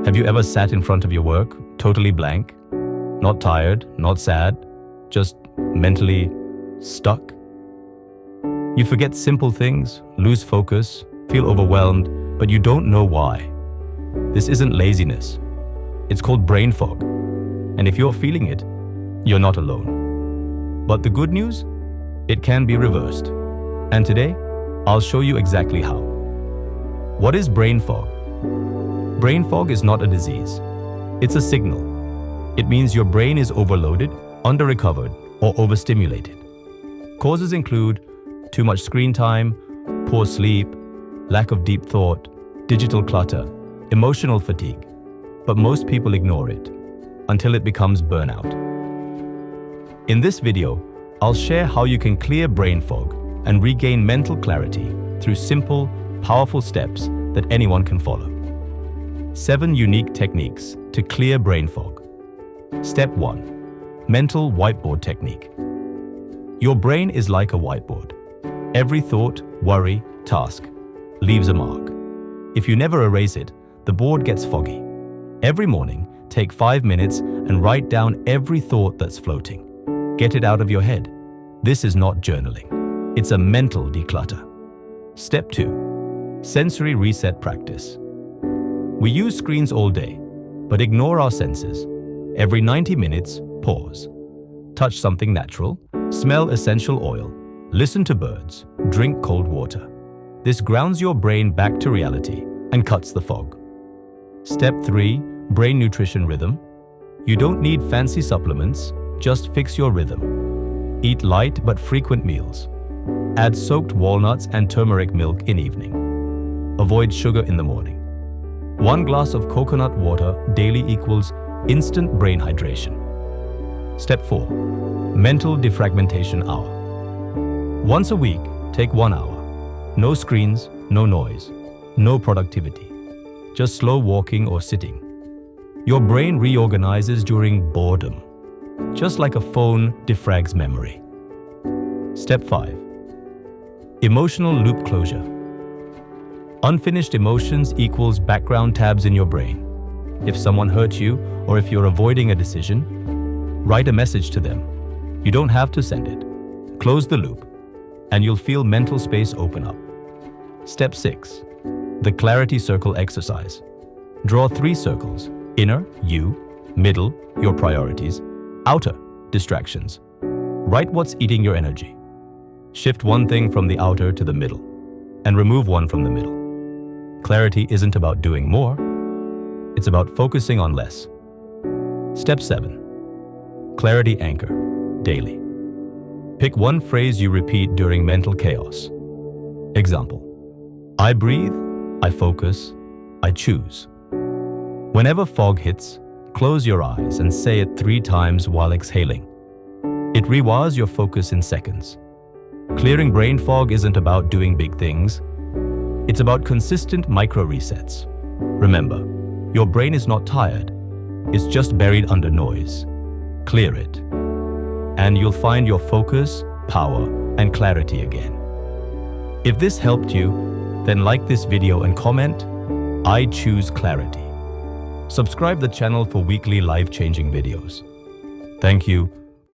Have you ever sat in front of your work, totally blank? Not tired, not sad, just mentally stuck? You forget simple things, lose focus, feel overwhelmed, but you don't know why. This isn't laziness. It's called brain fog. And if you're feeling it, you're not alone. But the good news? It can be reversed. And today, I'll show you exactly how. What is brain fog? Brain fog is not a disease. It's a signal. It means your brain is overloaded, under-recovered, or overstimulated. Causes include too much screen time, poor sleep, lack of deep thought, digital clutter, emotional fatigue. But most people ignore it until it becomes burnout. In this video, I'll share how you can clear brain fog and regain mental clarity through simple, powerful steps that anyone can follow. 7 unique techniques to clear brain fog. Step 1. Mental Whiteboard Technique. Your brain is like a whiteboard. Every thought, worry, task leaves a mark. If you never erase it, the board gets foggy. Every morning, take 5 minutes and write down every thought that's floating. Get it out of your head. This is not journaling. It's a mental declutter. Step 2. Sensory reset practice. We use screens all day, but ignore our senses. Every 90 minutes, pause. Touch something natural, smell essential oil, listen to birds, drink cold water. This grounds your brain back to reality and cuts the fog. Step 3. Brain nutrition rhythm. You don't need fancy supplements, just fix your rhythm. Eat light but frequent meals. Add soaked walnuts and turmeric milk in evening. Avoid sugar in the morning. 1 glass of coconut water daily equals instant brain hydration. Step 4. Mental defragmentation hour. Once a week, take 1 hour. No screens, no noise, no productivity. Just slow walking or sitting. Your brain reorganizes during boredom, just like a phone defrags memory. Step 5. Emotional loop closure. Unfinished emotions equals background tabs in your brain. If someone hurt you or if you're avoiding a decision, write a message to them. You don't have to send it. Close the loop, and you'll feel mental space open up. Step 6. The clarity circle exercise. Draw 3 circles: inner, you; middle, your priorities; outer, distractions. Write what's eating your energy. Shift one thing from the outer to the middle, and remove one from the middle. Clarity isn't about doing more, it's about focusing on less. Step 7. Clarity anchor, daily. Pick one phrase you repeat during mental chaos. Example: I breathe, I focus, I choose. Whenever fog hits, close your eyes and say it 3 times while exhaling. It rewires your focus in seconds. Clearing brain fog isn't about doing big things. It's about consistent micro resets. Remember, your brain is not tired. It's just buried under noise. Clear it, and you'll find your focus, power, and clarity again. If this helped you, then like this video and comment, I choose clarity. Subscribe the channel for weekly life-changing videos. Thank you.